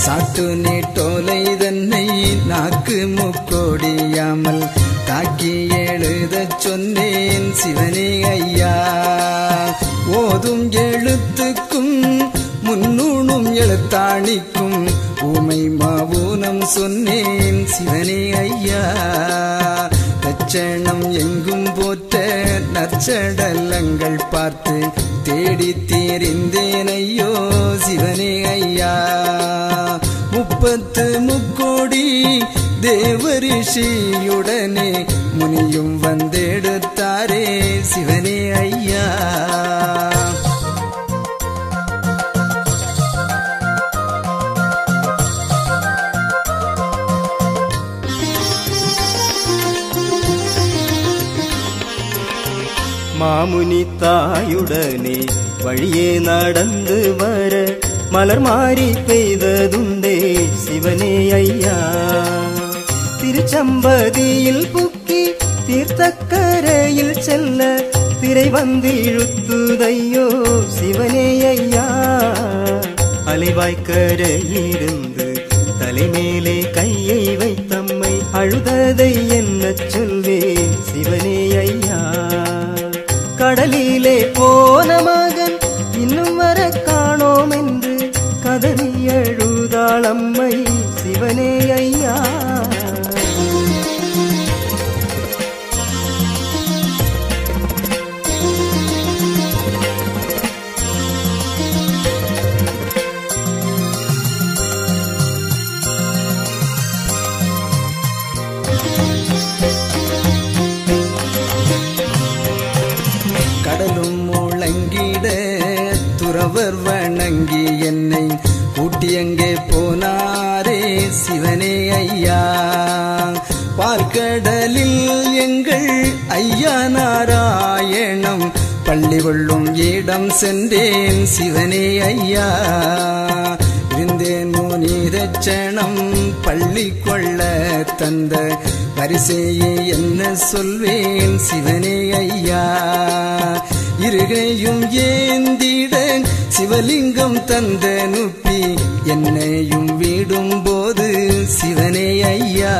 சாட்டு நீட்டோலை தன்னை நாக்கு முக்கோடியாமல் தாக்கி எழுதச் சொன்னேன் சிவனே ஐயா. ஓதும் எழுத்துக்கும் முன்னூணும் எழுத்தாணிக்கும் ஊமை மாவூனம் சொன்னேன் சிவனே ஐயா. தச்சணம் எங்கும் போற்ற நற்சடலங்கள் பார்த்து தேடி தீர்ந்தேன் ஐயோ சிவனே ஐயா. 30 தேவரிஷியுடனே முனியும் வந்தெடுத்தாரே சிவனே ஐயா. மாமுனி தாயுடனே வழியே நடந்து வர மலர் மாறி பெய்ததுண்டே சிவனே ஐயா. திருச்சம்பதியில் புக்கி தீர்த்தக்கரையில் செல்ல திரை வந்து இழுத்துதையோ சிவனே ஐயா. அலைவாய்க்கரையிருந்து தலைமேலே கையை வைத்தம்மை அழுததை என்ன சொல்வேன் சிவனே ஐயா. கடலிலே போன மகன் இன்னும் வர காணோம் என்று கதறி எழுதாள் அம்மை சிவனே ஐயா. கடலும் முழங்கிட துறவர் வணங்கி என்னை கூட்டி அங்கே போனாரே சிவனே ஐயா. பார்க்கடலில் எங்கள் ஐயா நாராயணம் பள்ளி கொள்ளும் இடம் சென்றேன் சிவனே ஐயா. இருந்தேன் முனிதட்சணம் பள்ளி கொள்ள தந்த பரிசையே என்ன சொல்வேன் சிவனே ஐயா. இருகையும் ஏந்திட சிவலிங்கம் தந்த நுப்பி என்னையும் விடும் போது சிவனே ஐயா.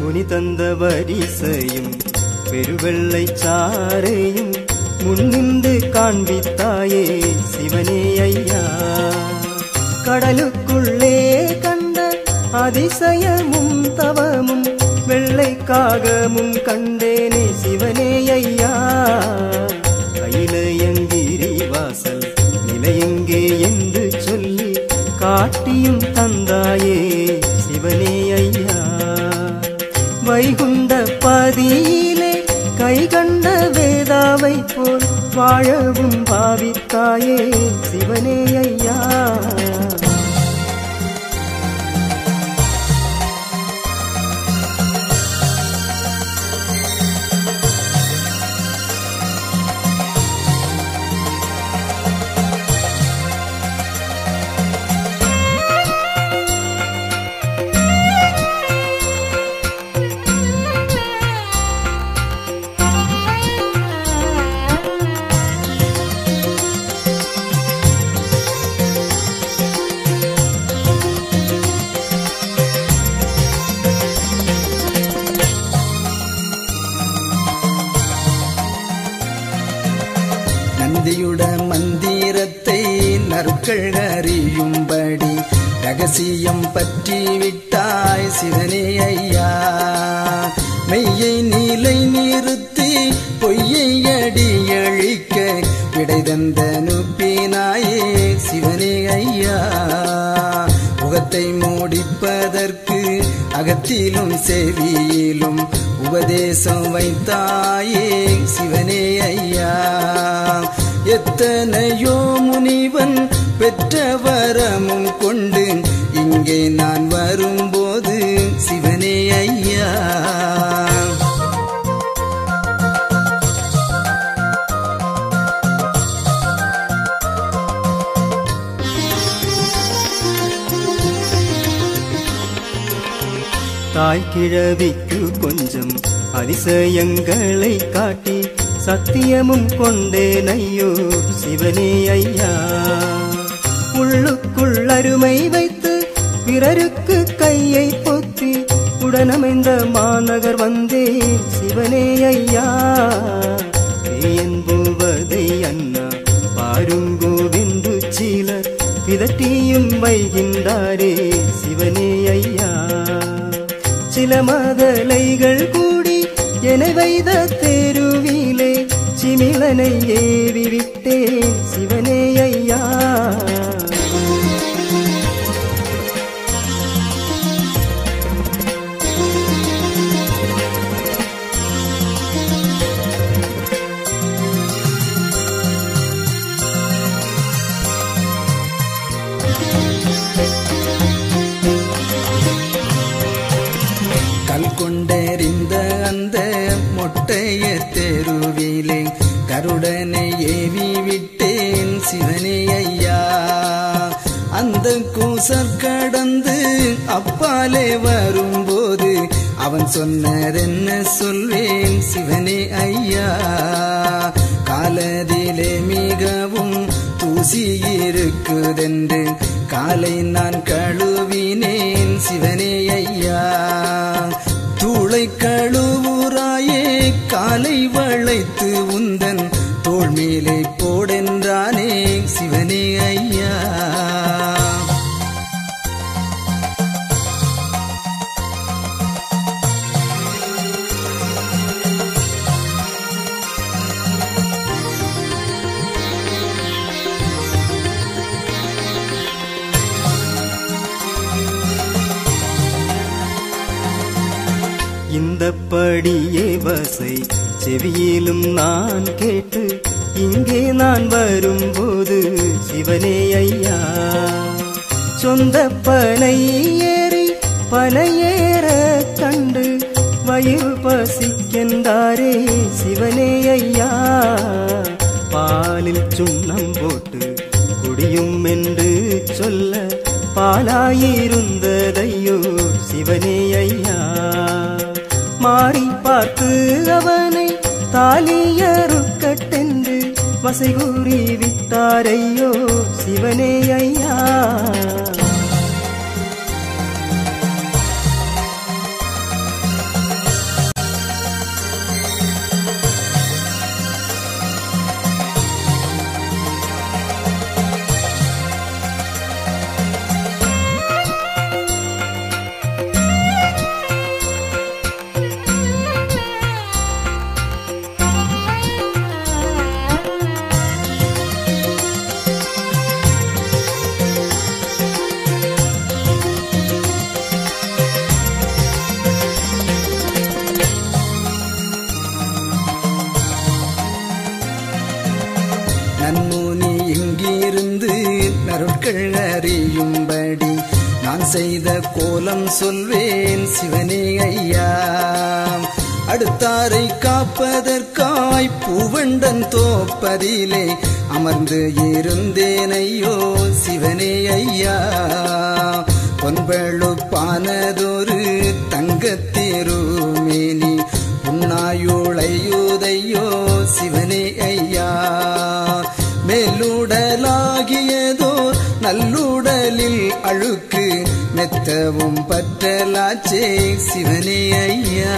முனி தந்த வரிசையும் பெருவெள்ளை சாரையும் முன்னின்று காண்பித்தாயே சிவனே ஐயா. கடலுக்குள்ளே கண்ட அதிசயமும் தவமும் வெள்ளை காகமும் கண்டேனே சிவனே ஐயா. கையிலயங்கிரி வாசல் நிலையெங்கே என்று சொல்லி காட்டியும் தந்தாயே சிவனே ஐயா. வைகுண்ட பதியிலே கை கண்ட வேதாவை போல் வாழவும் பாவித்தாயே சிவனே ஐயா. நந்தியுட மந்திரத்தை நற்கள் அறியும்படி ரகசியம் பற்றி விட்டாய் சிவனே ஐயா. மெய்யை நிலை நிறுத்தி பொய்யை அடி அழிக்க விடை தந்த நுப்பினாயே சிவனே ஐயா. முகத்தை மூடிப்பதற்கு அகத்திலும் செவியிலும் உபதேசம் வைத்தாயே சிவனே ஐயா. எத்தனையோ முனிவன் பெற்ற வரமும் கொண்டு இங்கே நான் வரும்போது சிவனே ஐயா. தாய் கிழவிக்கு கொஞ்சம் அதிசயங்களை காட்டி சத்தியமும் கொண்டேன் ஐயோ சிவனே ஐயா. உள்ளுக்குள் அருமை வைத்து பிறருக்கு கையை பொத்தி உடனமைந்த மாநகர் வந்தேன் சிவனே ஐயா. என்புவதை அண்ணா பாருங்கோவென்று சிலர் பிதற்றியும் வைகின்றாரே சிவனே ஐயா. சில மதலைகள் கூடி என வைத்த தெருவிலே சிமிழனை ஏவி விட்டேன் சிவனே ஐயா. கொண்டறிந்த அந்த மொட்டைய தெருவிலே கருடனை ஏவி விட்டேன் சிவனே ஐயா. அந்த கூசர் கடந்து அப்பாலே வரும்போது அவன் சொன்னார் என்ன சொல்வேன் சிவனே ஐயா. காலதிலே மிகவும் தூசி இருக்குதென்று காலை நான் கழுவினேன் சிவனே ஐயா. தூளை கழுவுராயே காலை வளைத்து உந்தன் தோள் மேலே போடென்றானே சிவனே ஐயா. இந்த படியே வசை செவியிலும் நான் கேட்டு இங்கே நான் வரும்போது சிவனே ஐயா. சொந்த பனை ஏறி பனையேற கண்டு வயிறு பசிக்கின்றாரே சிவனே ஐயா. பாலில் சுண்ணம் போட்டு குடியும் என்று சொல்ல பாலாயிருந்ததையோ சிவனே ஐயா. மாறி பார்த்து அவனை தாலியறுக்கட்டென்று வசை கூறி விட்டாரையோ சிவனே ஐயா. நன்முனி இங்கிருந்து நருட்கள் அறியும்படி நான் செய்த கோலம் சொல்வேன் சிவனே ஐயா. அடுத்தாரை காப்பதற்காய் பூவண்டன் தோப்பதிலே அமர்ந்து இருந்தேனையோ சிவனே ஐயா. பொன்பழுப்பானதொரு தங்கத்திருமேனி புன்னாயுளையுதையோ சிவனே ஐயா. மேலுடலாகியதோ நல்லுடலில் அழுக்கு மெத்தவும் பற்றலாச்சே சிவனே ஐயா.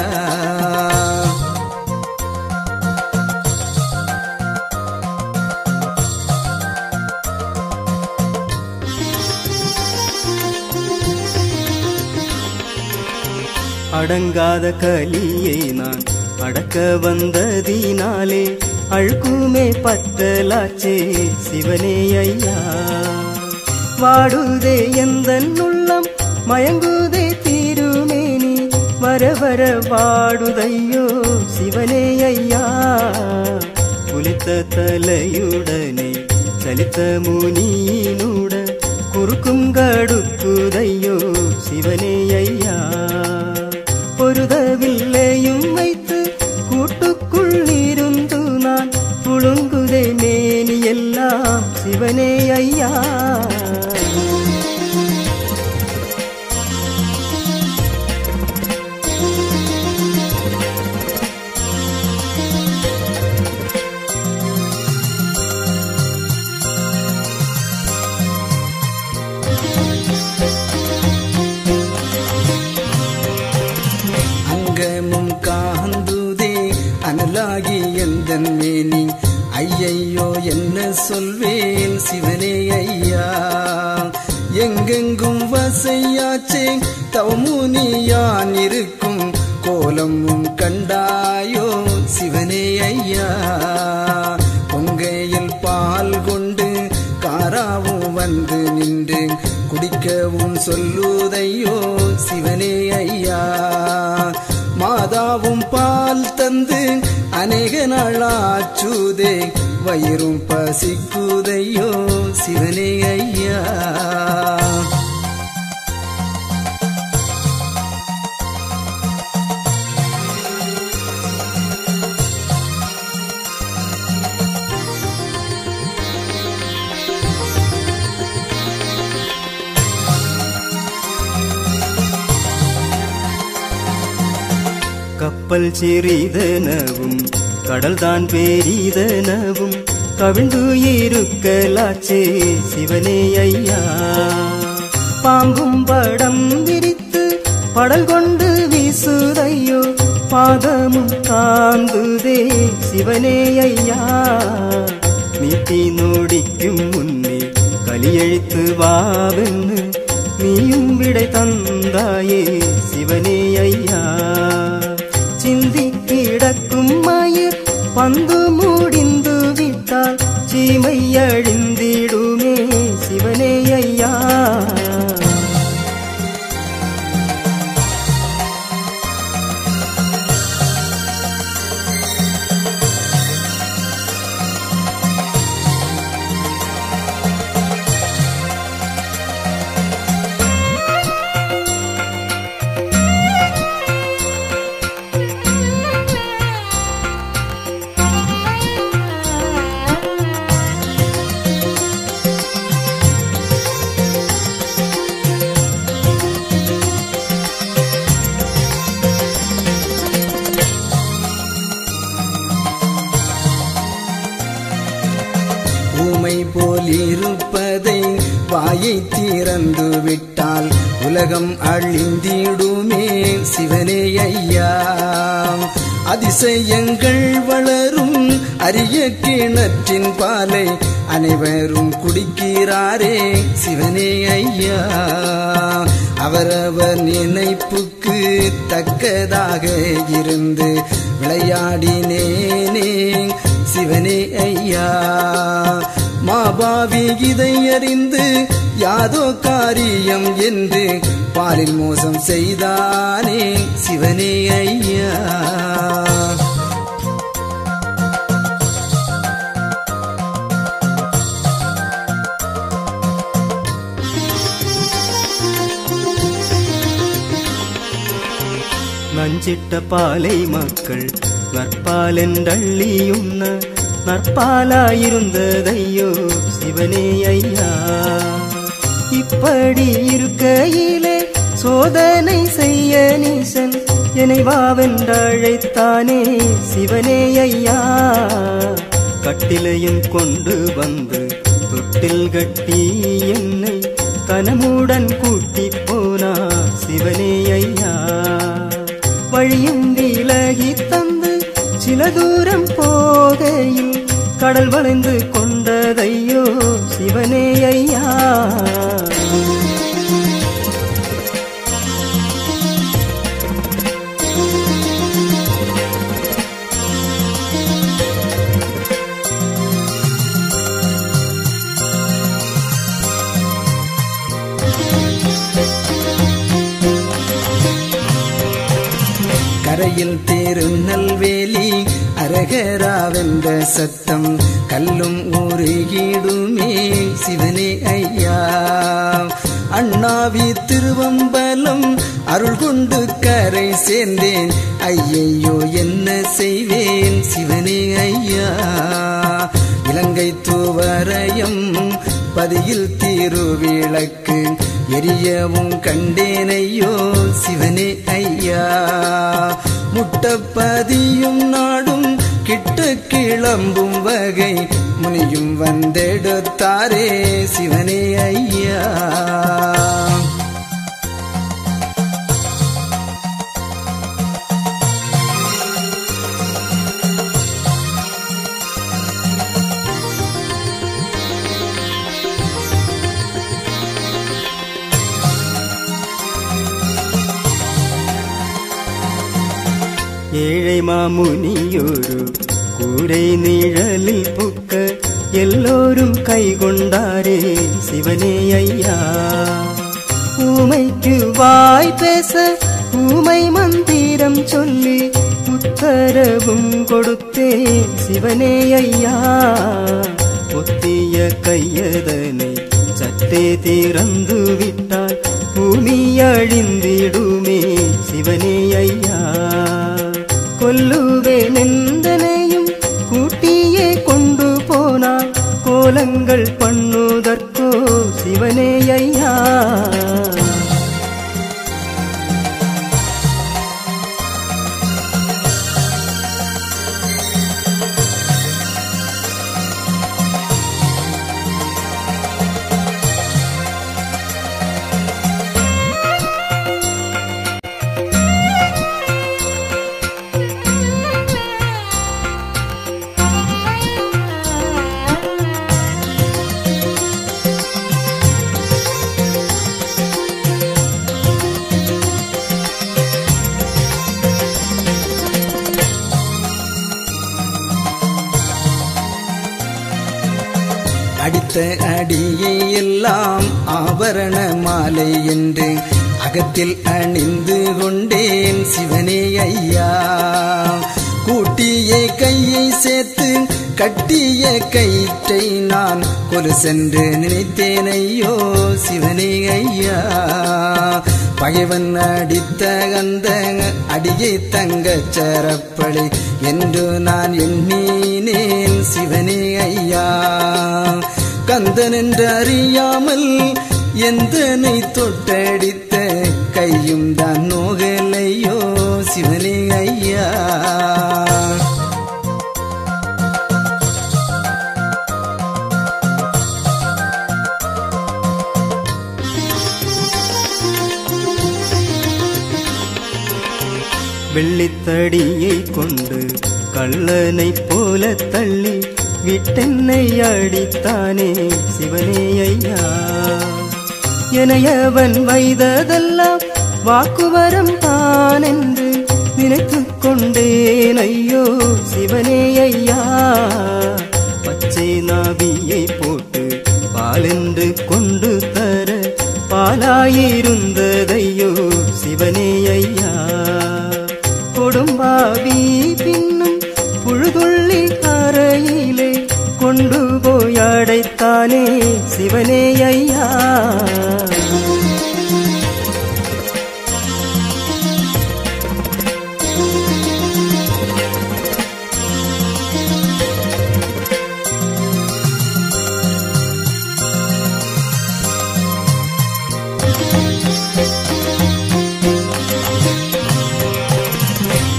அடங்காத கலியை நான் அடக்க வந்ததினாலே அழுக்குமே பற்றலாச்சே சிவனே ஐயா. வாடுதே எந்தன் உள்ளம் மயங்குதே தீருமேனி வர வர வாடுதையோ சிவனே ஐயா. புலித்த தலையுடனே சலித்த முனியினுட குறுக்கும் கடுக்குதையோ சிவனே ஐயா. பொருதவில்லையும் வைத்து கூட்டுக்குள் இருந்து நான் புழுங்குதே மேனி எல்லாம் சிவனே ஐயா. ஆகி எந்தன் மேனி ஐயையோ என்ன சொல்வேன் சிவனே ஐயா. எங்கெங்கும் வசையாச்சே தவமுனியான் இருக்கும் கோலமும் கண்டாயோ சிவனே ஐயா. பொங்கையில் பால் கொண்டு காராவும் வந்து நின்று குடிக்கவும் சொல்லுதையோ சிவனே ஐயா. மாதாவும் பால் தந்து அநேக நாளாச்சுதே வயிறும் பசிக்குதையோ சிவனே ஐயா. கப்பல் சிறிதனவும் கடல்தான் பெரிதனவும் கவிழ்ந்து இருக்கலாச்சே சிவனே ஐயா. பாம்பும் படம் விரித்து படல் கொண்டு வீசுதையோ பாதமும் தாங்குதே சிவனே ஐயா. நீட்டி நோடிக்கும் முன்னே கலியழித்து வாவென்னு நீயும் விடை தந்தாயே சிவனே ஐயா. சிந்தி கிடக்கும் மயிர் பந்து முடிந்து விட்டால் சீமை அழிந்திடுமே சிவனே ஐயா. ஊமை போலிருப்பதை வாயை திறந்து விட்டால் உலகம் அழிந்திடுமே சிவனே ஐயா. அதிசயங்கள் வளரும் அரிய கிணற்றின் பாலை அனைவரும் குடிக்கிறாரே சிவனே ஐயா. அவரவர் நினைப்புக்கு தக்கதாக இருந்து விளையாடினேனே சிவனே ஐயா. மாபாவி இதை அறிந்து யாதோ காரியம் என்று பாலில் மோசம் செய்தானே சிவனே ஐயா. நஞ்சிட்ட பாலை மக்கள் நற்பாலென்றள்ளியுண்ண நற்பாலாயிருந்ததையோ சிவனே ஐயா. இப்படி இருக்கையிலே சோதனை செய்ய நீசன் என்னை வாவென்றழைத்தானே சிவனே ஐயா. கட்டிலையும் கொண்டு வந்து தொட்டில் கட்டி என்னை கனமுடன் கூட்டி போனா சிவனே ஐயா. வழியும் விலகி தந்து சில தூரம் போகையில் கடல் வளைந்து கொண்டதையோ சிவனே ஐயா. கரையில் திருநெல்வேலி அரகராவென்ற சத்தம் கல்லும் உருகிடுமே சிவனே ஐயா. அண்ணாவி திருவம்பலம் அருள் கொண்டு கரை சேர்ந்தேன் ஐயையோ என்ன செய்வேன் சிவனே ஐயா. இலங்கை தூவரையம் பதியில் திருவிளக்கு எரியவும் கண்டேனையோ சிவனே ஐயா. முட்டப்பதியும் நாடும் கிட்ட கிளம்பும் வகை முனியும் வந்தெடுத்தாரே சிவனே ஐயா. ஏழை மாமுனியோரு கூரை நிழலில் புக்க எல்லோரும் கைகொண்டாரே சிவனே ஐயா. ஊமைக்கு வாய் பேச ஊமை மந்திரம் சொல்லி உத்தரவும் கொடுத்தே சிவனே ஐயா. பொத்திய கையதனை சற்றே திறந்து விட்டால் பூமி அழிந்திடுமே சிவனே ஐயா. கொல்லுவேன் எந்தனையும் கூட்டியே கொண்டு போனார் கோலங்கள் பண்ணுதற்கோ சிவனே ஐயா. அடித்த அடியை எல்லாம் ஆபரண மாலை என்று அகத்தில் அணிந்து கொண்டேன் சிவனே ஐயா. கூட்டிய கையை சேர்த்து கட்டிய கயிற்றை நான் கொலு சென்று நினைத்தேன் ஐயோ சிவனே ஐயா. பகைவன் அடித்த அந்த அடியை தங்க சரப்பளி என்று நான் எண்ணினேன் சிவனே ஐயா. கந்தன் என்று அறியாமல் எந்தனை தொட்டடித்த கையும் தான் நோகலையோ சிவனே ஐயா. வெள்ளித்தடியை கொண்டு கள்ளனை போல தள்ளி விட்டென்னை அடித்தானே சிவனே ஐயா. எனையவன் வைததெல்லாம் வாக்குவரம் தான் என்று நினைத்துக் கொண்டேன் ஐயோ சிவனே ஐயா. பச்சை நாவியை போட்டு பாலென்று கொண்டு தர பாலாயிருந்ததையோ சிவனே ஐயா. கொடும்பாவி பின்னும் புழுதுள்ளி அறையிலே கொண்டு போய் அடைத்தானே சிவனே ஐயா.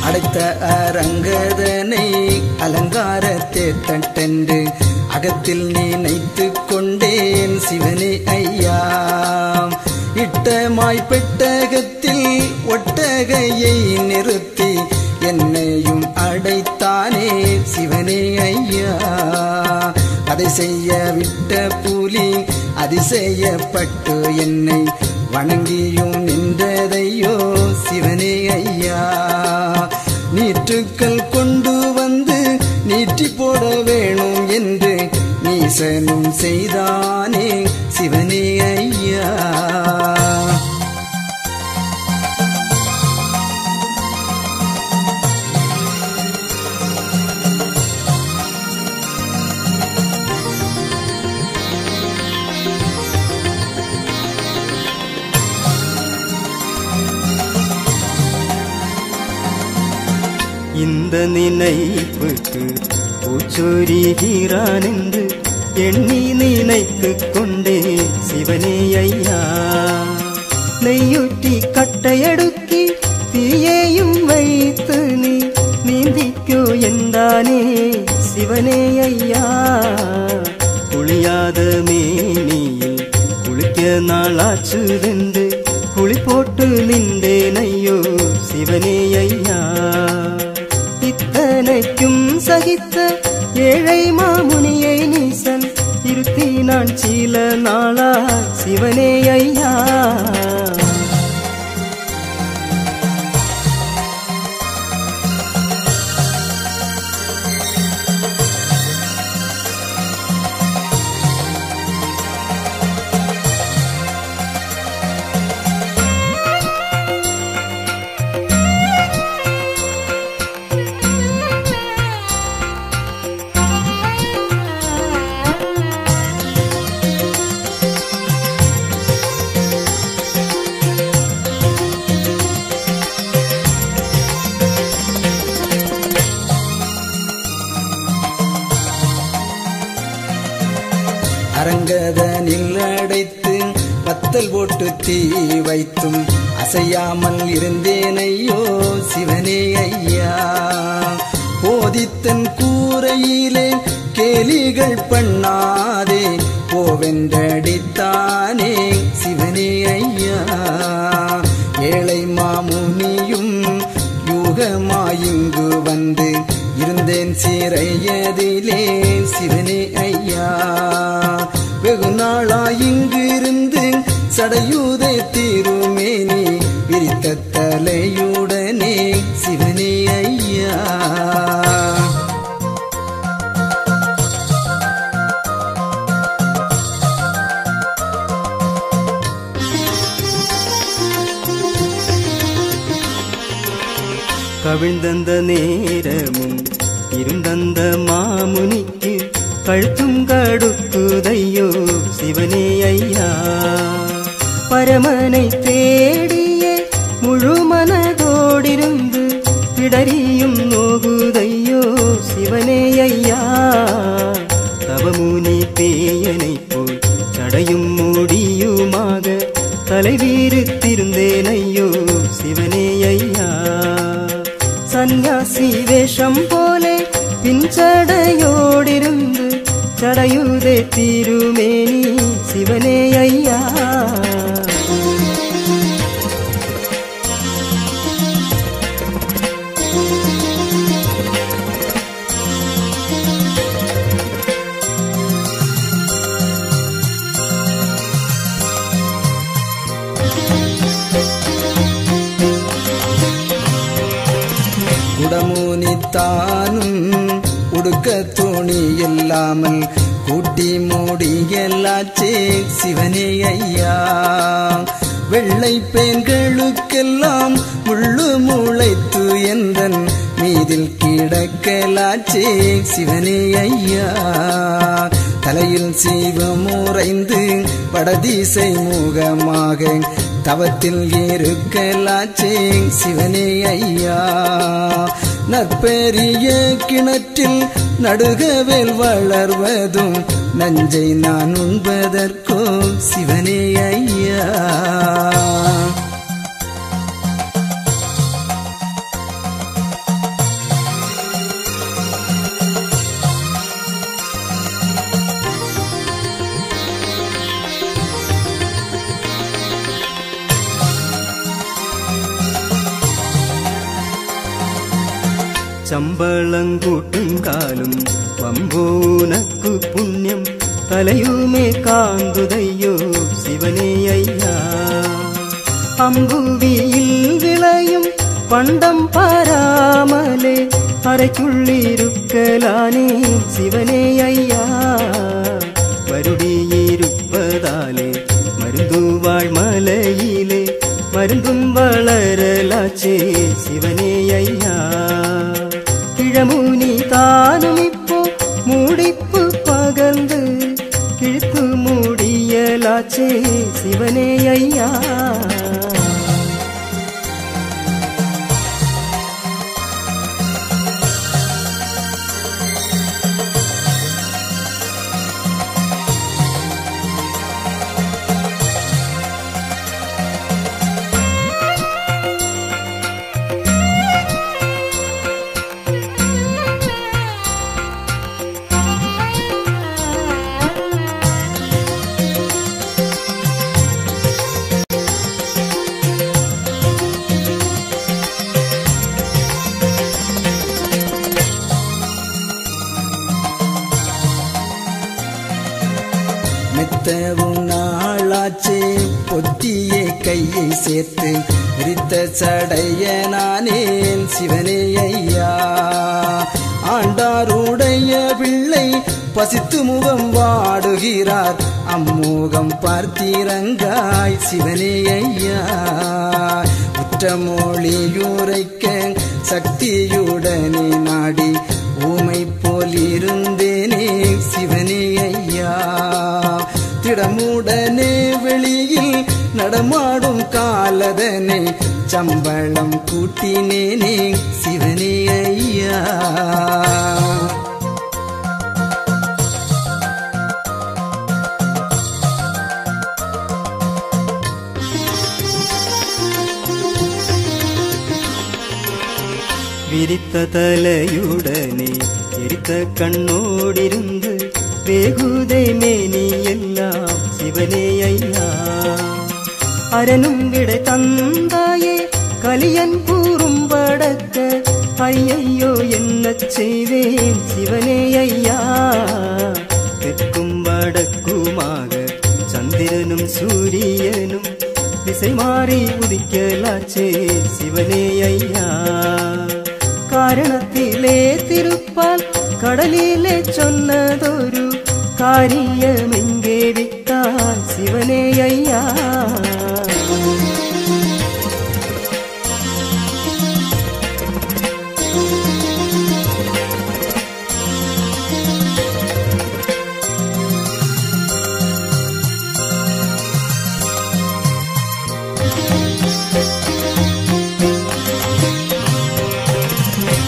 அடைத்த அரங்கதனை அலங்காரத்தே தட்டென்று அகத்தில் நினைத்து கொண்டேன் சிவனே ஐயா. இட்டமாய் பெட்டகத்தில் ஒட்டகையை நிறுத்தி என்னையும் அடைத்தானே சிவனே ஐயா. அதை செய்ய விட்ட புலி அதிசயப்பட்டு என்னை வணங்கியும் நின்றதையோ சிவனே ஐயா. நீற்றுக்கள் கொண்டு வந்து நீட்டி போட வேணும் என்று நீசனும் செய்தானே சிவனே ஐயா. இந்த நினைப்புக்கு பூச்சொரிகிறான் என்று எண்ணி நினைத்து கொண்டே சிவனே ஐயா. நெய்யுற்றி கட்டையடுக்கி தீயையும் வைத்து நீ நீந்திக்கோ என்றானே சிவனே ஐயா. குளியாத மேனியில் குளிக்க நாளாச்சுதென்று குளி போட்டு நின்றேன் ஐயோ சிவனே ஐயா. இத்தனைக்கும் சகித்த ஏழை மாமுனியை நீசன் இருத்தி நான் சில நாளா சிவனே ஐயா. அரங்கதனில் அடைத்து பத்தல் போட்டு தீ வைத்தும் அசையாமல் இருந்தேன் ஐயோ சிவனே ஐயா. போதித்தன் கூரையிலே கேலிகள் பண்ணாதே போவென்றடித்தானே சிவனே ஐயா. ஏழை மாமுனியும் யூகமாயிங்கு வந்து இருந்தேன் சிறையதிலே சிவனே ஐயா. வெகு நாளாயிங்கு இருந்து சடையூதே திருமேனி விரித்த தலையுடனே சிவனே ஐயா. கவிழ்ந்த நேரமும் இருந்தந்த மாமுனிக்கு கழுத்தும் கடுக்குதையோ சிவனே ஐயா. பரமனை தேடிய முழு மனதோடிருந்து பிடரியும் நோகுதையோ சிவனே ஐயா. தவமுனி பேயனை போல் சடையும் மூடியுமாக தலைவீருத்திருந்தேன் ஐயோ சிவனே ஐயா. சந்நியாசி வேஷம் போலே பின்சடையோடிருந்து சடையுதே திருமேனி சிவனே ஐயா. குடமுனித்தானும் உடுக்க துணி இல்லாமல் கூட்டி மூடியல்லாச்சே சிவனே ஐயா. வெள்ளை பெண்களுக்கெல்லாம் முள்ளு முளைத்து எந்தன் மீதில் கிடக்கலாச்சே சிவனே ஐயா. தலையில் சீவமுறைந்து வடதிசை முகமாக தவத்தில் இருக்கலாச்சே சிவனே ஐயா. நற்பெரிய கிணற்றில் நடுகவேல் வளர்வதும் நஞ்சை நான் உண்பதற்கோ சிவனே ஐயா. சம்பளங்கூட்டும் காலும் வம்போனக்கு புண்ணியம் தலையுமே காந்துதையோ சிவனே ஐயா. அம்புவியில் விளையும் பண்டம் பாராமலே அறைக்குள்ளிருக்கலானே சிவனே ஐயா. வருடியிருப்பதாலே மருந்து வாழ்மலையிலே மருந்தும் வளரலாச்சே சிவனே ஐயா. கிழமுனி தானும் இப்போ மூடிப்பு பகர்ந்து கிழித்து மூடியலாச்சே சிவனே ஐயா. மெத்தவும் நாளாச்சே பொத்தியே கையை சேர்த்து விரித்த சடைய நானேன் சிவனே ஐயா. ஆண்டாருடைய பிள்ளை பசித்து முகம் வாடுகிறார் அம்மூகம் பார்த்தீரங்காய் சிவனே ஐயா. உற்றமொழியுரைக்க சக்தியுடனே நாடி ஊமை போலிருந்தேனே சிவனே ஐயா. திடமுடனே வெளியில் நடமாடும் காலதனை சம்பளம் கூட்டினேனே சிவனே ஐயா. விரித்த தலையுடனே எரித்த கண்ணோடிருந்து வேகுதை மேனி எல்லாம் சிவனே ஐயா. அரணும் விடை தந்தாயே கலியன் கூறும்படக்க ஐயையோ என்ன செய்வேன் சிவனே ஐயா. தெற்கும் வடக்குமாக சந்திரனும் சூரியனும் திசை மாறி உதிக்கலாச்சே சிவனே ஐயா. காரணத்திலே திருப்பால் கடலிலே சொன்னதொரு காரியமெங்கே விட்டாய் சிவனே ஐயா.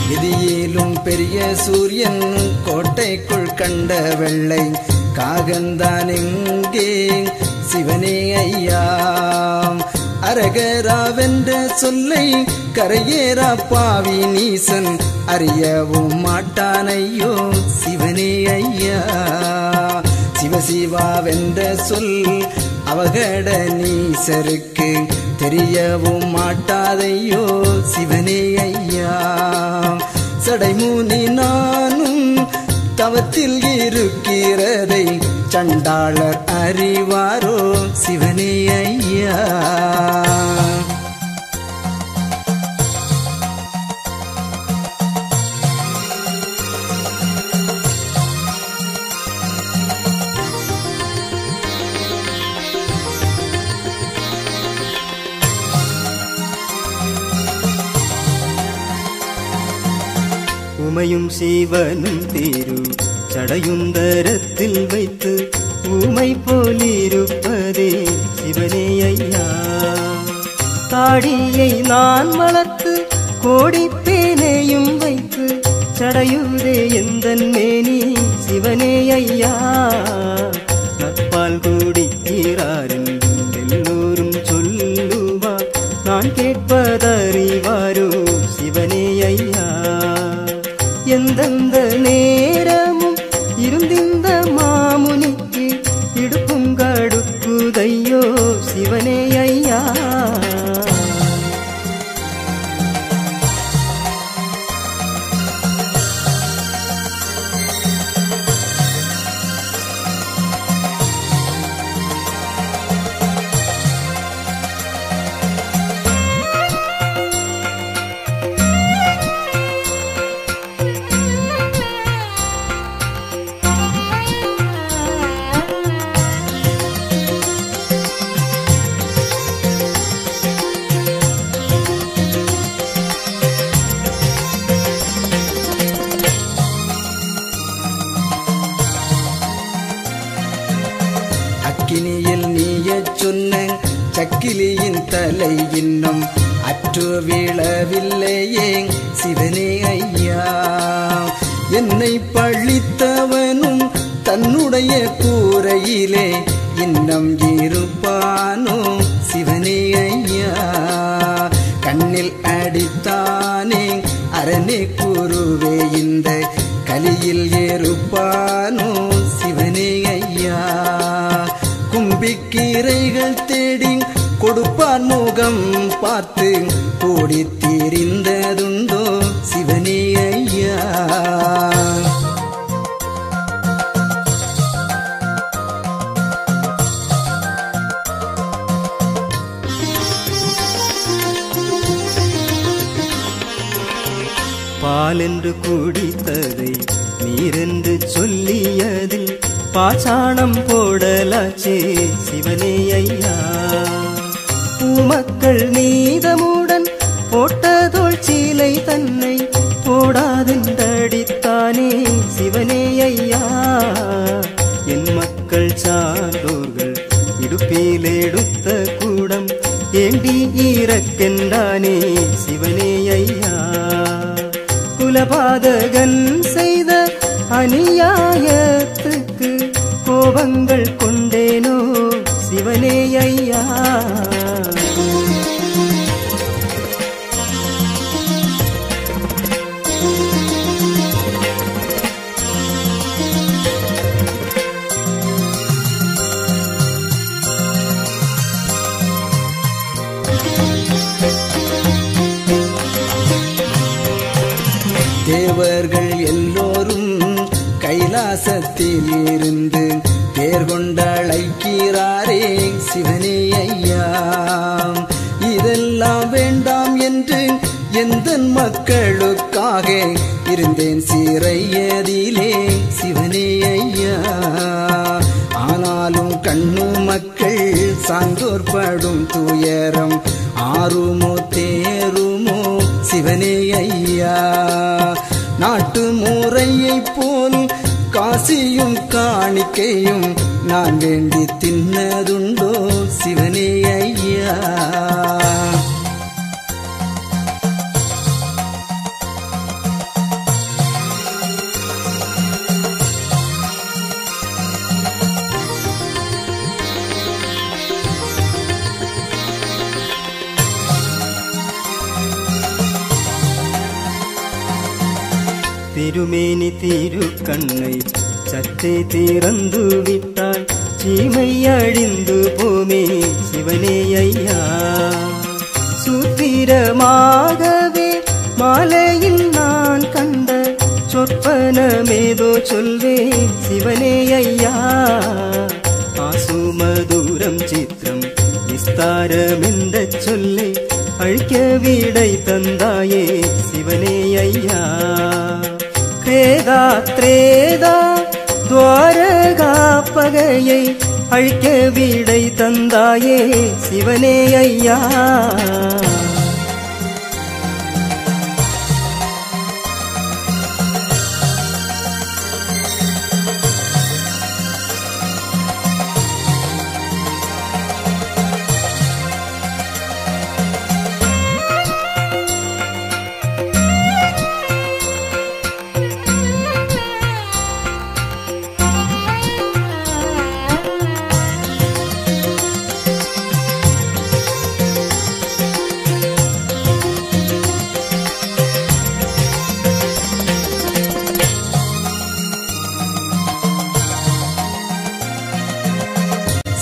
விதியிலும் பெரிய சூரியன் கோட்டைக்குள் கண்ட வெள்ளை காகந்தான் எங்கே சிவனே ஐயா. அரகராவென்ற சொல்லை கரையேறா பாவி நீசன் அறியவும் மாட்டானையோ சிவனே ஐயா. சிவசிவாவென்ற சொல் அவகட நீசருக்கு தெரியவும் மாட்டாதையோ சிவனே ஐயா. சடைமுனி நானும் தவத்தில் இருக்கிறதை சண்டாளர் அறிவாரோ சிவனே ஐயா. உமையும் சிவனும் தீரு சடையுந்தரத்தில் வைத்து ஊமை போலிருப்பதே சிவனே ஐயா. தாடியை நான் வளர்த்து கோடிப்பேனையும் வைத்து சடையுதே எந்தன் மேனி சிவனே ஐயா. நட்பால் கூடிக்கிறாரின் எல்லோரும் சொல்லுவார் நான் கேட்பதறிவாரோ சிவனே ஐயா. எந்தெந்த நேரமும் இருந்திந்த மாமுனிக்கு இடுப்பும் கடுக்குதையோ சிவனே ஐயா. அக்கினியில் நீய சொன்ன சக்கிலியின் தலை இன்னும் அற்று வீழவில்லையே சிவனே ஐயா. என்னை பழித்தவனும் தன்னுடைய கூரையிலே இன்னும் இருப்பானோ சிவனே ஐயா. கண்ணில் அடித்தானே அரணே குருவே இந்த கலியில் ஏறுப்பானோ சிவனே ஐயா. கும்பிக்கீரைகள் தேடி கொடுப்பான் முகம் பார்த்து கூடி தீரிந்ததுண்டோ சிவனே ஐயா. பாலென்று குடித்ததை நீரென்று சொல்லியதில் பாசாணம் போடலாச்சே சிவனே ஐயா. பூமக்கள் நீதமுடன் போட்டதோள் சீலை தன்னை போடாதென்றடித்தானே சிவனே ஐயா. என் மக்கள் சான்றோர்கள் இடுப்பில் எடுத்த கூடம் ஏண்டி ஈரக்கென்றானே சிவனே ஐயா. குலபாதகன் செய்த அநியாயத்துக்கு கோபங்கள் கொண்டேனோ சிவனே ஐயா. கைலாசத்தில் இருந்து பேர் கொண்டழைக்கிறாரே சிவனே ஐயா. இதெல்லாம் வேண்டாம் என்று எந்த மக்களுக்காக இருந்தேன் சிறையதிலே சிவனே ஐயா. ஆனாலும் கண்ணு மக்கள் சான்றோர் படும் துயரம் ஆறுமோ தேருமோ சிவனே ஐயா. நாட்டு முறையை போல் காசியும் காணிக்கையும் நான் வேண்டி தின்னதுண்டோ சிவனே ஐயா. திருமேனி திருக்கண்ணை சற்றே திறந்து விட்டால் சீமை அழிந்து போமே சிவனே ஐயா. சூத்திரமாகவே மாலையில் நான் கண்ட சொற்பனமேதோ சொல்வேன் சிவனே ஐயா. ஆசுமதூரம் சித்திரம் விஸ்தாரம் என்ற சொல்லை அழிக்க விடை தந்தாயே சிவனே ஐயா. கிரேதா திரேதா துவாரகா பகையை அழிக்க விடை தந்தாயே சிவனே ஐயா.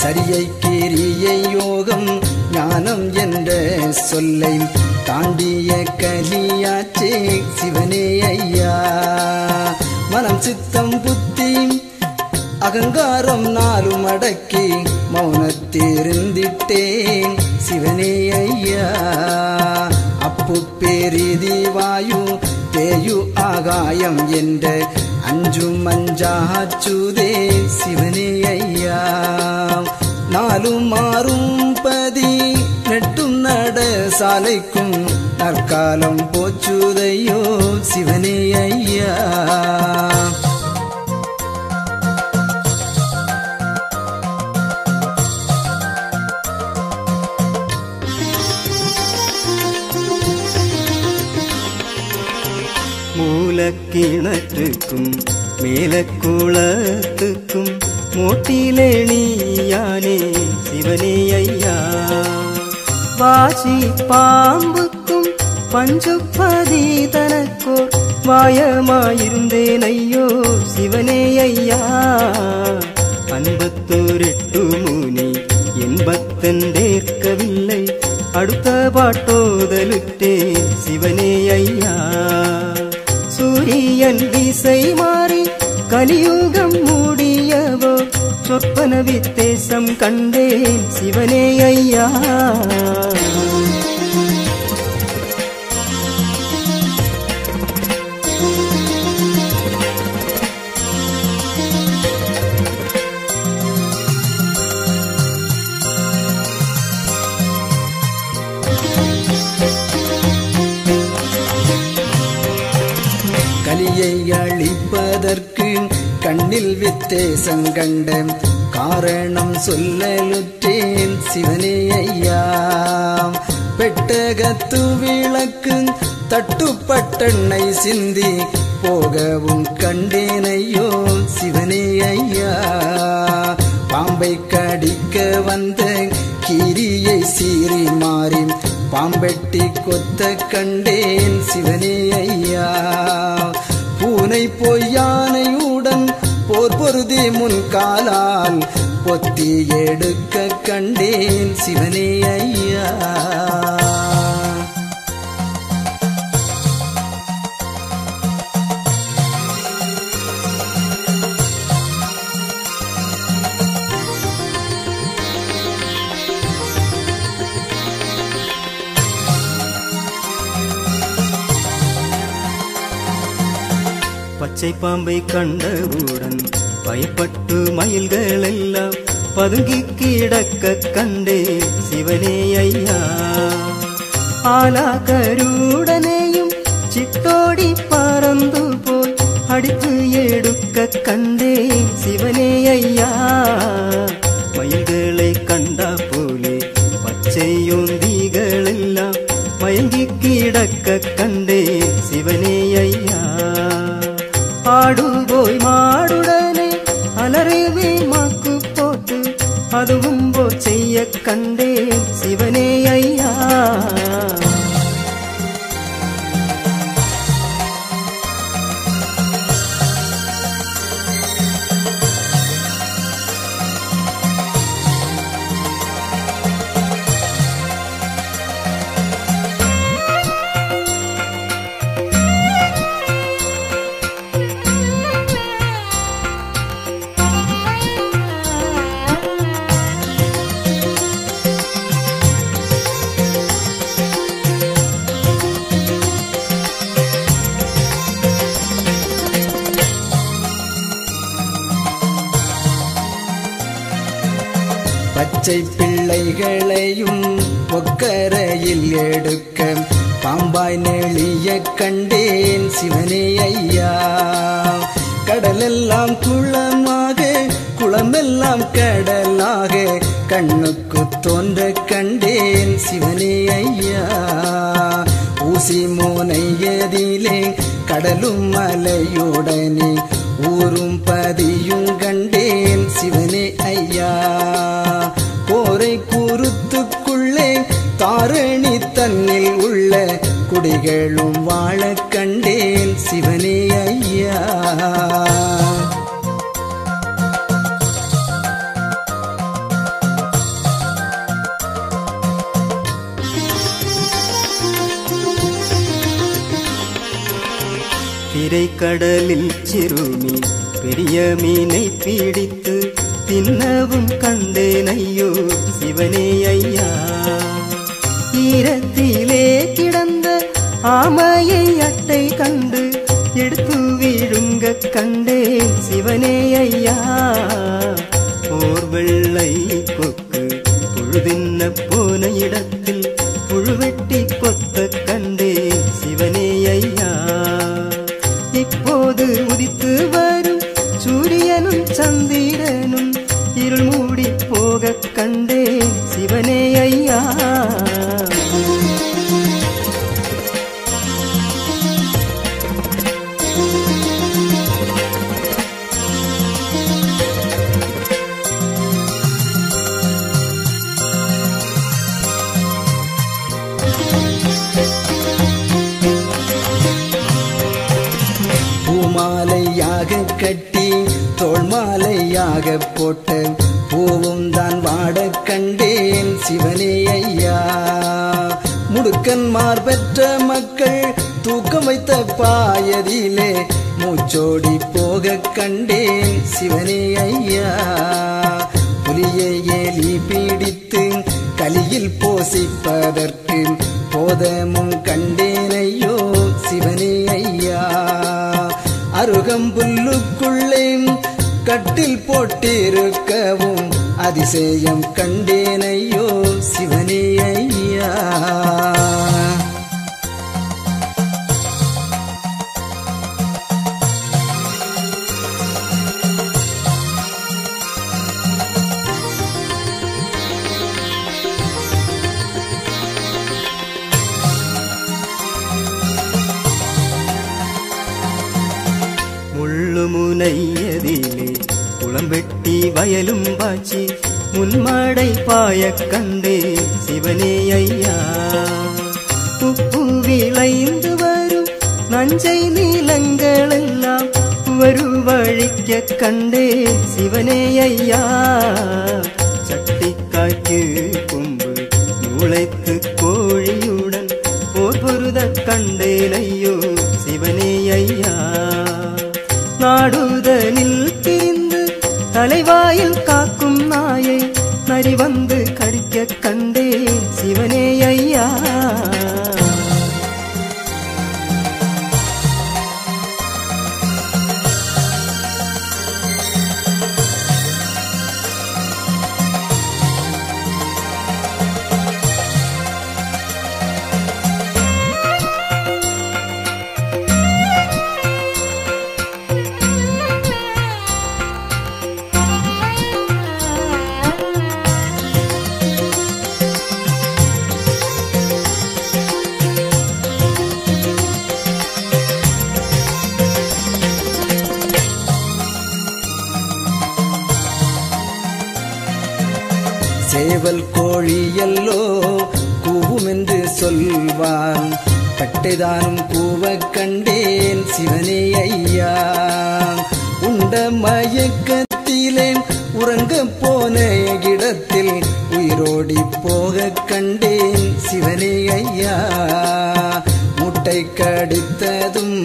சரியை கிரியை யோகம் ஞானம் என்ற சொல்லை தாண்டிய கலியாச்சே சிவனே ஐயா. மனம் சித்தம் புத்தி அகங்காரம் நாலும் அடக்கி மௌனத்திருந்திட்டேன் சிவனே ஐயா. அப்பு பெரிதி வாயு பேயு ஆகாயம் என்ற அஞ்சும் அஞ்சாச்சுதே சிவனே ஐயா. நாலும் மாறும் பதி நெட்டும் நட சாலைக்கும் நற்காலம் போச்சுதையோ சிவனே ஐயா. மூலக்கிணற்றுக்கும் மேலக்குளத்துக்கும் மூட்டிலே நீயானே சிவனே ஐயா. வாசி பாம்புக்கும் பஞ்சுப்பதி தனக்கோர் வாயமாயிருந்தேன் ஐயோ சிவனே ஐயா. 58 முனி என்பத்தென்றேற்கவில்லை அடுத்த பாட்டோதலுற்றேன் சிவனே ஐயா. சூரியன் திசை மாறி கலியுகம் மூடியவோ சொற்பன வித்தேசம் கண்டேன் சிவனே ஐயா. கலியை அழிப்பதற்கு கண்ணில் வித்தேசம் கண்ட காரணம் சொல்லலுற்றேன் சிவனே ஐயா. பெட்டகத்து விளக்கு தட்டுப்பட்டெண்ணை சிந்தி போகவும் கண்டேனையோ சிவனே ஐயா. பாம்பை கடிக்க வந்த கீரியை சீறி மாறி பாம்பெட்டி கொத்த கண்டேன் சிவனே ஐயா. பூனை போய் யானையுடன் போர் பொருதி முன் காலால் பொத்தி எடுக்க கண்டேன் சிவனே ஐயா. பச்சை பாம்பை கண்டவுடன் பயப்பட்டு மயில்கள் எல்லாம் பதுங்கி கிடக்க கண்டே சிவனே ஐயா. ஆலா கருடனையும் சிட்டோடி பறந்து போய் அடித்து எடுக்க கண்டே சிவனே ஐயா. மயில்களை கண்டா போலே பச்சையோந்திகள் எல்லாம் மயங்கி கிடக்க கண்டே சிவனே ஐயா. ஆடுபோய் மாடுடனே அலறவே மாக்கு போட்டு அதுவும் போர் செய்ய கண்டே சிவனே ஐயா. பச்சை பிள்ளைகளையும் பொக்கரையில் எடுக்க பாம்பாய் நெளிய கண்டேன் சிவனே ஐயா. கடலெல்லாம் குளமாக குளமெல்லாம் கடலாக கண்ணுக்கு தோன்ற கண்டேன் சிவனே ஐயா. ஊசி மோனையதிலே கடலும் மலையுடனே ஊரும் பதியும் கண்டேன் சிவனே ஐயா. கோரை கூருத்துக்குள்ளே தாரணி தன்னில் உள்ள குடிகளும் வாழ கண்டேன் சிவனே ஐயா. திரைக்கடலில் சிறுமி பெரிய மீனை பிடித்து தின்னவும் கண்டேன் ஐயோ சிவனே ஐயா. ஈரத்திலே கிடந்த ஆமையை அட்டை கண்டு எடுத்து விழுங்க கண்டேன் சிவனே ஐயா. ஓர் வெள்ளை கொக்கு புழுதின்ன போன இடத்தில் புழுவெட்டி கொத்த கண்டேன் சிவனே ஐயா. இப்போது உதித்து வரும் சூரியனும் சந்திரனும் இருள் மூடி போக கண்டேன் சிவனே ஐயா. பூமாலையாக கட்டி தோள் மாலையாக போட்ட பூவும் தான் வாட கண்டேன் சிவனே ஐயா. முடுக்கன்மார் பெற்ற மக்கள் தூக்கம் வைத்த பாயதிலே மூச்சோடி போக கண்டேன் சிவனே ஐயா. புலியை ஏலி பீடித்து கலியில் போசிப்பதற்கு போதமும் கண்டேன் ஐயோ சிவனே ஐயா. அருகம்புல்லுக்குள்ளே கட்டில் போட்டிருக்கவும் அதிசயம் கண்டேன் ஐயோ சிவனே ஐயா. முள்ளுமுனையதிலே குளம் வெட்டி வயலும் பாய்ச்சி முன்மாடை பாய கண்டே சிவனே ஐயா. உப்பு விளைந்து வரும் நஞ்சை நீலங்கள் எல்லாம் ஒரு வழிக்க கண்டே சிவனே ஐயா. சட்டிக்காய்க்கு கொம்பு முளைத்து கோழியுடன் போர் பொருத கண்டேன் ஐயோ சிவனே ஐயா. நாடுதனில் திரிந்து தலைவாயில் காக்கும் நாயை நரி வந்து கடிக்க கண்டேன் சிவனே ஐயா. சேவல் கோழியல்லோ கூவுமென்று சொல்வான், பட்டைதானும் கூவக் கண்டேன் சிவனே ஐயா. உண்ட மயக்கத்திலே உறங்க போன இடத்தில் உயிரோடி போகக் கண்டேன் சிவனே ஐயா. முட்டை கடித்ததும்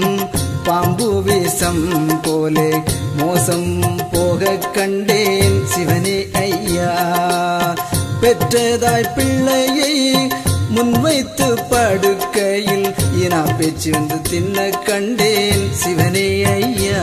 பாம்பு விஷம் போலே மோசம் போகக் கண்டேன் சிவனே ஐயா. பெற்றதாய் பிள்ளையை முன்வைத்து படுக்கையில் இனா பேச்சு வந்து தின்ன கண்டேன் சிவனே ஐயா.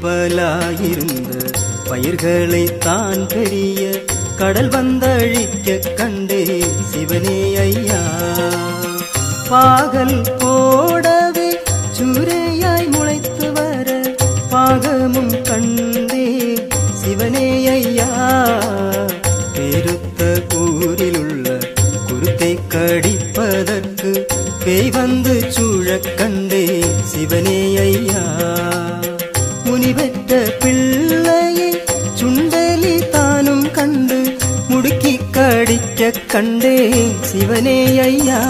கருங்கும்பலாயிருந்த பயிர்களை தான் பெரிய கடல் வந்தழிக்க கண்டே சிவனே ஐயா. பாகல் போடவே சூரையாய் முளைத்து வர பாகமும் கண்டே சிவனே ஐயா. பெருத்த கூரிலுள்ள குருத்தை கடிப்பதற்கு பேய் வந்து சூழக் கண்டே சிவனே ஐயா. முனிவற்ற பிள்ளையை சுண்டலி தானும் கண்டு முடுக்கி கடிக்க கண்டே சிவனே ஐயா.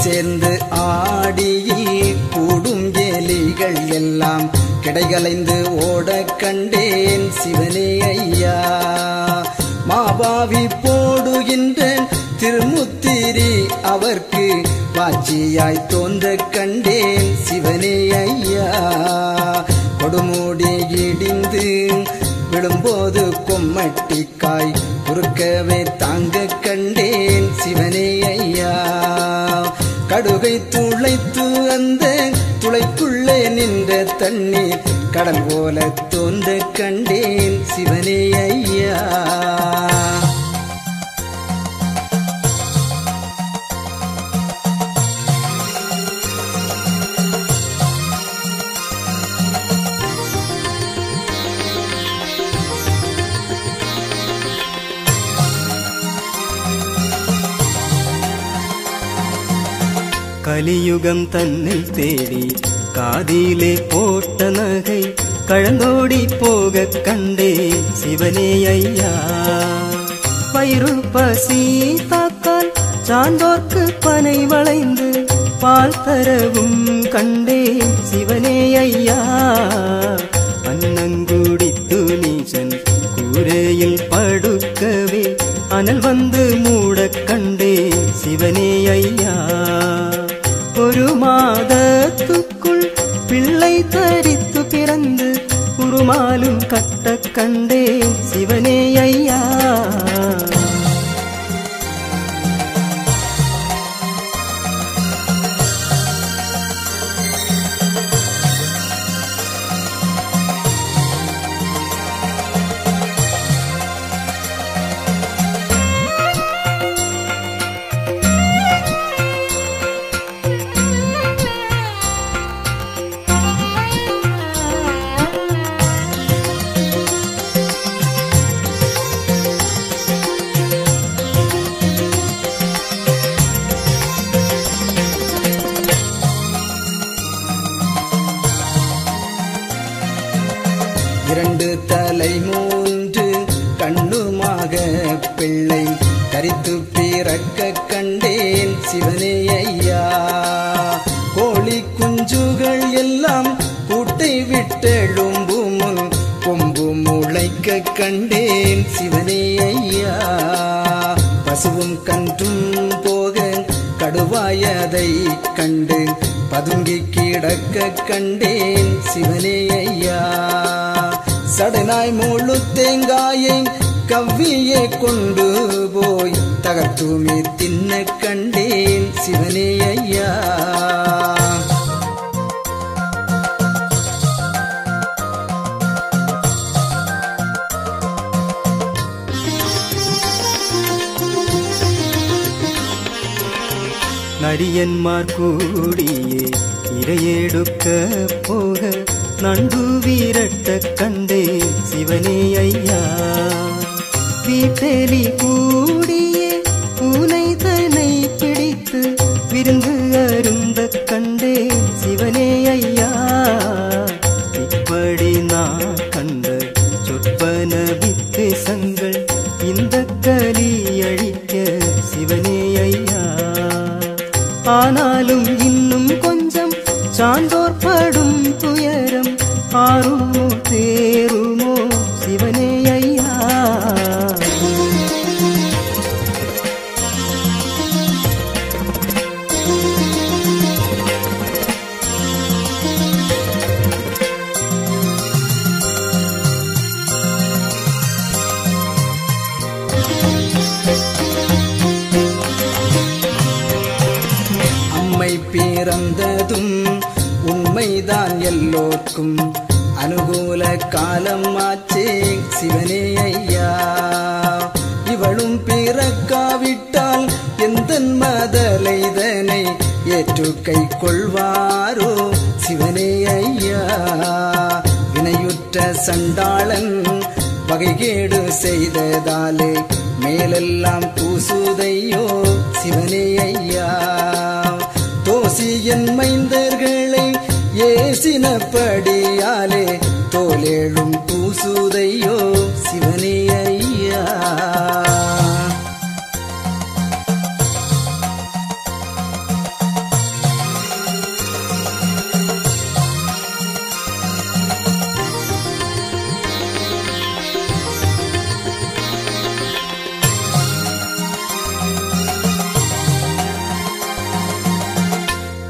சேர்ந்து ஆடியில் கூடும் எலிகள் எல்லாம் கிடைகலைந்து ஓட கண்டேன் சிவனே ஐயா. மாபாவி போடுகின்ற திருமுத்திரி அவர்க்கு வாட்சியாய் தோன்ற கண்டேன் சிவனே ஐயா. கொடுமூடி இடிந்து விழும்போது கொம்மட்டிக்காய் குறுக்கவே தாங்க கண்டேன் சிவனே ஐயா. கடுகை துளைத்து அந்த துளைக்குள்ளே நின்ற தண்ணீர் கடல் போல தோன்ற கண்டேன் சிவனே ஐயா. கலியுகம் தன்னில் தேடி காதிலே போட்ட நகை கழந்தோடி போகக் கண்டே சிவனே ஐயா. வயிறு பசி தாக்கால் சான்றோர்க்கு பனை வளைந்து பால் தரவும் கண்டே சிவனே ஐயா. அன்னங்குடித்து நீசன் கூரையில் படுக்கவே அனல் வந்து மூடக் கண்டே சிவனே ஐயா. ஒரு மாதத்துக்குள் பிள்ளை தரித்து பிறந்து உருமாலும் கட்ட கண்டே சிவனே ஐயா. இரண்டு தலை மூன்று கண்ணுமாக பிள்ளை தரித்து பிறக்க கண்டேன் சிவனே ஐயா. கோழி குஞ்சுகள் எல்லாம் கூட்டை விட்டெழும்பும் முன் கொம்பு முளைக்க கண்டேன் சிவனே ஐயா. பசுவும் கன்றும் போக கடுவாயதை கண்டு பதுங்கி கிடக்க கண்டேன் சிவனே ஐயா. சடனாய் முழு தேங்காயை கவ்வியே கொண்டு போய் தகர்த்துமே தின்ன கண்டேன் சிவனே ஐயா. அரியன்மார் கூடியே இரையெடுக்க போக நண்டு வீரட்ட கண்டே சிவனே ஐயா. வீட்டெலி கூடியே பூனை தன்னை பிடித்து விருந்து அருந்த கண்டே சிவனே ஐயா. இப்படி நான் கண்ட சொற்பன வித்தேசங்கள் இந்த கலி அழிக்க சிவனே ஐயா. ஆனாலும் இன்னும் கொஞ்சம் சான்றோர் படும் துயரம் ஆறுமோ தேருமோ சிவனே ஐயா. பிறந்ததும் உண்மைதான் எல்லோர்க்கும் அனுகூல காலம் ஆச்சே சிவனே ஐயா. இவளும் பிறக்காவிட்டால் எந்த மதலைதனை ஏற்று கை கொள்வாரோ சிவனே ஐயா. வினையுற்ற சண்டாளன் வகைகேடு செய்ததாலே மேலெல்லாம் பூசுதையோ சிவனே ஐயா. தோசியன் மைந்தர்களை ஏசினபடியாலே தோலேழும் பூசுதையோ சிவனே ஐயா.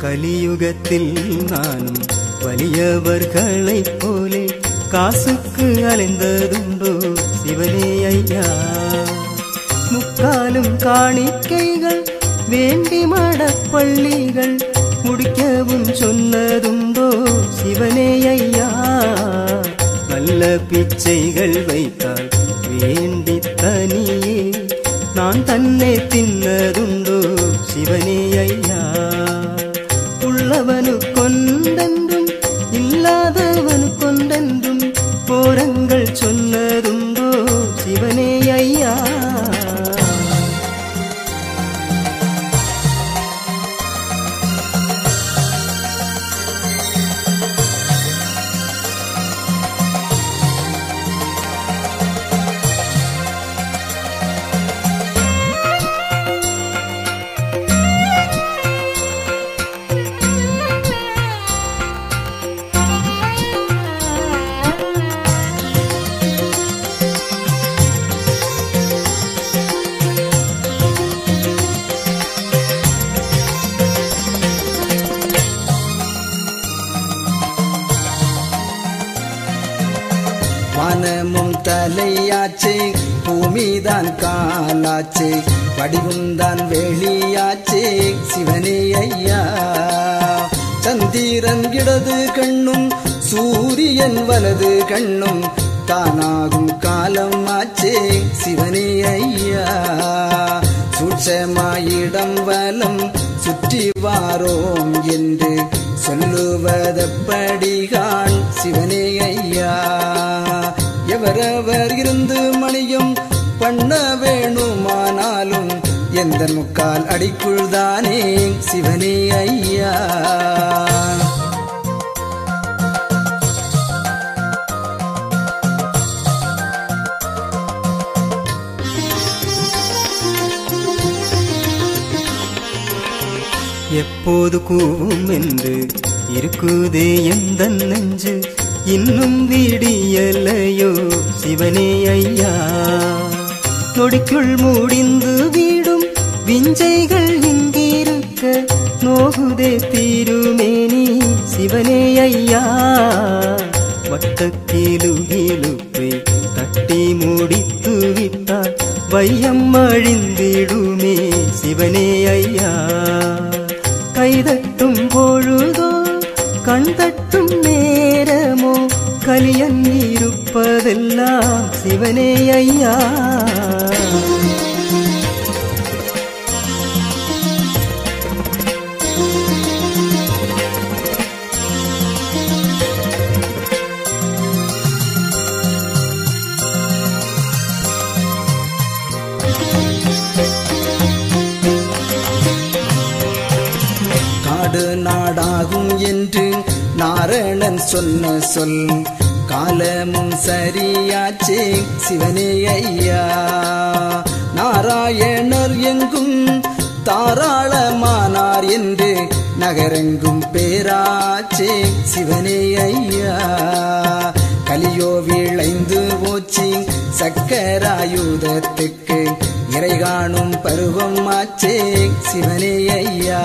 கலியுகத்தில் நானும் வலியவர்களைப் போலே காசுக்கு அலைந்ததுண்டோ சிவனே ஐயா. முக்காலும் காணிக்கைகள் வேண்டி மடப்பள்ளிகள் முடிக்கவும் சொன்னதுண்டோ சிவனே ஐயா. நல்ல பிச்சைகள் வைத்தால் வேண்டி தனியே நான் தன்னை தின்னதுண்டோ சிவனே ஐயா. உள்ளவனு கொண்டென்றும் இல்லாதவனு கொண்டென்றும் போரங்கள் சொன்னதுண்டோ சிவனே ஐயா. வானமும் தலையாச்சே பூமிதான் காலாச்சே வடிவும்தான் வெளியாச்சே சிவனே ஐயா. சந்திரன் இடது கண்ணும் சூரியன் வலது கண்ணும் தானாகும் காலம் ஆச்சே சிவனே ஐயா. சூட்சமாயிடம் வலம் சுற்றி வாரோம் என்று சொல்லுவதப்படிகான் சிவனே ஐயா. எவரவர் இருந்து மணியும் பண்ண வேணுமானாலும் எந்த முக்கால் அடிக்குள் தானே சிவனே ஐயா. எப்போது கூவும் என்று இருக்குதே எந்த நெஞ்சு இன்னும் விடியலையோ சிவனே ஐயா. நொடிக்குள் முடிந்து வீடும் விஞ்சைகள் இங்கிருக்க நோகுதே தீருமேனி சிவனே ஐயா. வட்டக்கீழுகிழுப்பை தட்டி முடித்து விட்டால் வையம் அழிந்திடுமே சிவனே ஐயா. கைதட்டும் பொழுதோ கண் தட்டும் நேரமோ கலியன் இருப்பதெல்லாம் சிவனே ஐயா. என்று நாரணன் சொன்ன சொல் காலமும் சரியாச்சே சிவனே ஐயா. நாராயணர் எங்கும் தாராளமானார் என்று நகரெங்கும் பேராச்சே சிவனே ஐயா. கலியோ விளைந்து போச்சி சக்கராயுதத்துக்கு இறை காணும் பருவம் ஆச்சே சிவனே ஐயா.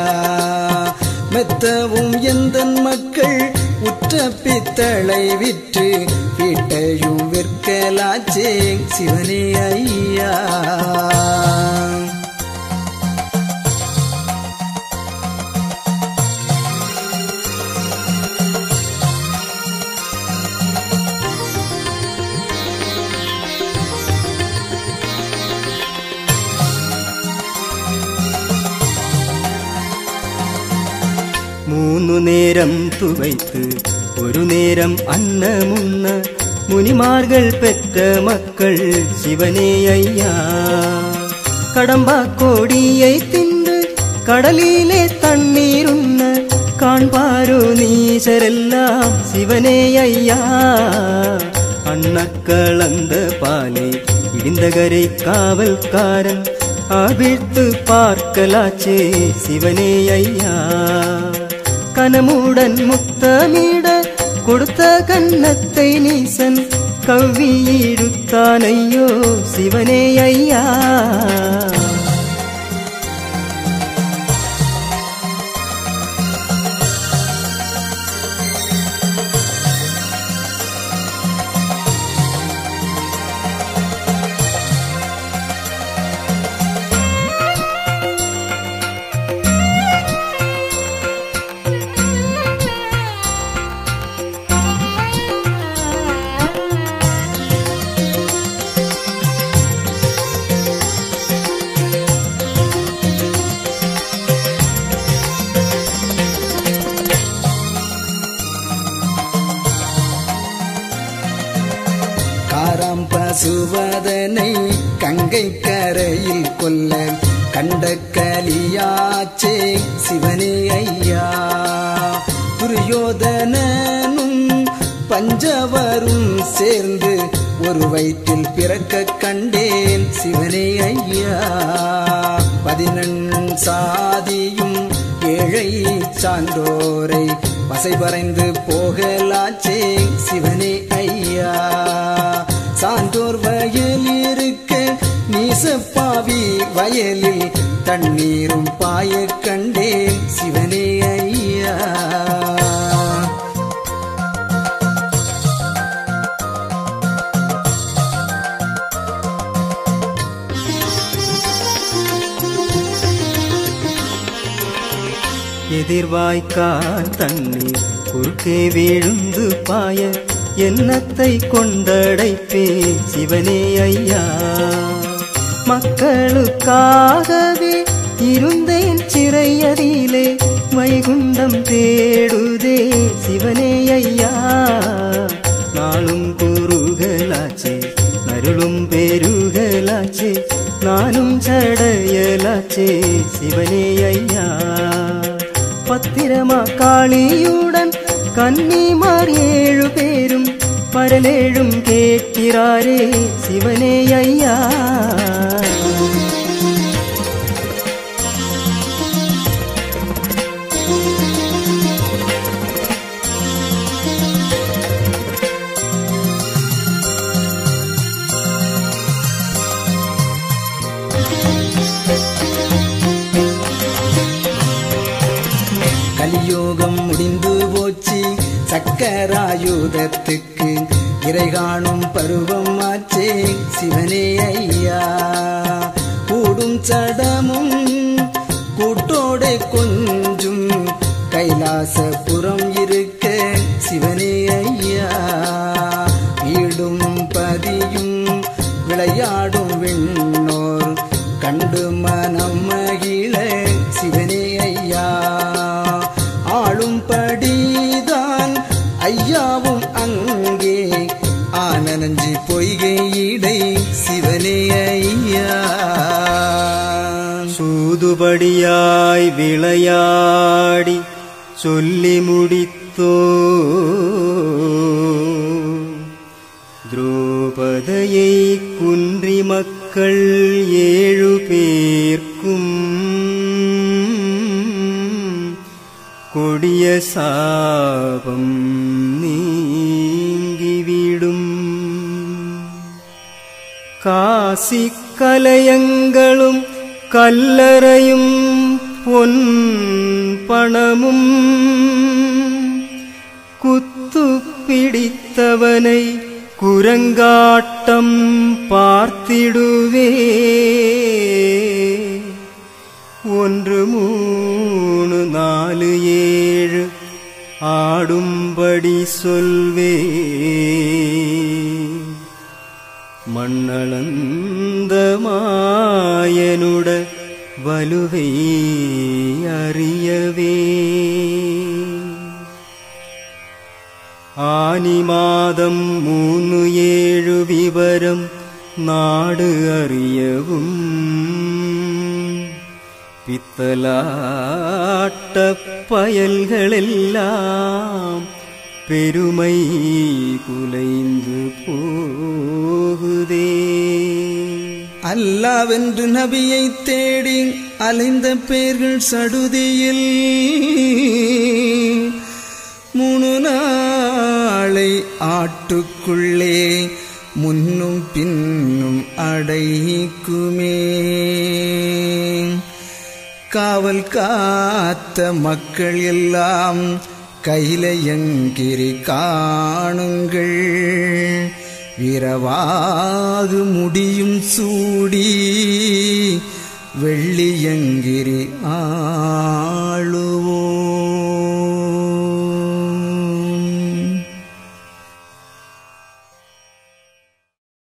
மெத்தவும் எந்தன் மக்கள் உற்ற பித்தளை விற்று வீட்டையும் விற்கலாச்சே சிவனே ஐயா. മൂന്നു നേരം തുവൈത്ത് ഒരു നേരം അന്നമുണ്ണ മുനിമാർകൾ പെറ്റ മക്കൾ ശിവനേ അയ്യാ. கடம்பாக்கோடியை தின்று கடலிலே தண்ணீருண்ண காண்பாரோ நீசரெல்லாம் சிவனே ஐயா. அண்ணக்கலந்த பாலே இடிந்தகரை காவல்காரன் அவிழ்த்து பார்க்கலாச்சே சிவனே ஐயா. கனமுடன் முத்தமிட கொடுத்த கன்னத்தை நீசன் கவ்வியிழுத்தானையோ சிவனே ஐயா. பசுவதனை கங்கை கரையில் கொல்ல கண்ட கலியாச்சே சிவனே ஐயா. துரியோதனனும் பஞ்சவரும் சேர்ந்து ஒரு வயிற்றில் பிறக்க கண்டேன் சிவனே ஐயா. 14 சாதியும் ஏழை சான்றோரை வசை பறைந்து போகலாச்சே சிவனே ஐயா. சான்றோர் வயல் இருக்க நீசப்பாவி வயலில் தண்ணீரும் பாய கண்டேன் சிவனே ஐயா. எதிர்வாய்க்கால் தண்ணீர் குறுக்கே விழுந்து பாய எண்ணத்தை கொண்டடைப்பே சிவனே ஐயா. மக்களுக்காகவே இருந்தேன் சிறையதிலே வைகுண்டம் தேடுதே சிவனே ஐயா. நாளும் குறுகலாச்சே நருளும் பெருகலாச்சே நானும் சடையலாச்சே சிவனே ஐயா. பத்திரமா காளியுடன் கன்னிமார் 7 பேரும் பரலேழும் கேட்கிறாரே சிவனே ஐயா. கலியோகம் முடிந்து போச்சு சக்கராயுதத்துக்கு இறை காணும் பருவம் ஆச்சே சிவனே ஐயா. கூடும் சடமும் கூட்டோட கொஞ்சும் கைலாசபுரம் இருக்க சிவனே ஐயா. வீடும் பதியும் விளையாடும் விண்ணோர் கண்டு மனம் மகிழ சிவனே ஐயா. ஆளும் படிதான் ஐயாவும் அங்கே ஆனஞ்சி பொய்கையிடை சிவனே ஐயா. சூதுபடியாய் விளையாடி சொல்லி முடித்த உரைத்தோ திரௌபதியை குன்றி மக்கள் 7 பேர்க்கும் கொடிய சாபம் நீங்கிவிடும். காசி கலயங்களும் கல்லறையும் பொன் பணமும் குத்து பிடித்தவனை குரங்காட்டம் பார்த்திடுவே. 1 3 4 7 ஆடும்படி சொல்வே. மண்ணளந்த மாயனுட வலுவை அறியவே. ஆனி மாதம் 3 7 விவரம் நாடு அறியவும். பித்தலாட்ட பயல்களெல்லாம் பெருமை குலைந்து போகுதே. அல்லாவென்று நபியை தேடி அலைந்த பேர்கள் சடுதியில் 3 நாளை ஆட்டுக்குள்ளே முன்னும் பின்னும் அடைக்குமே. காவல் காத்த மக்கள் எல்லாம் கைலையங்கிரி காணுங்கள். விரவாகு முடியும் சூடி வெள்ளியங்கிரி ஆடுங்கள்.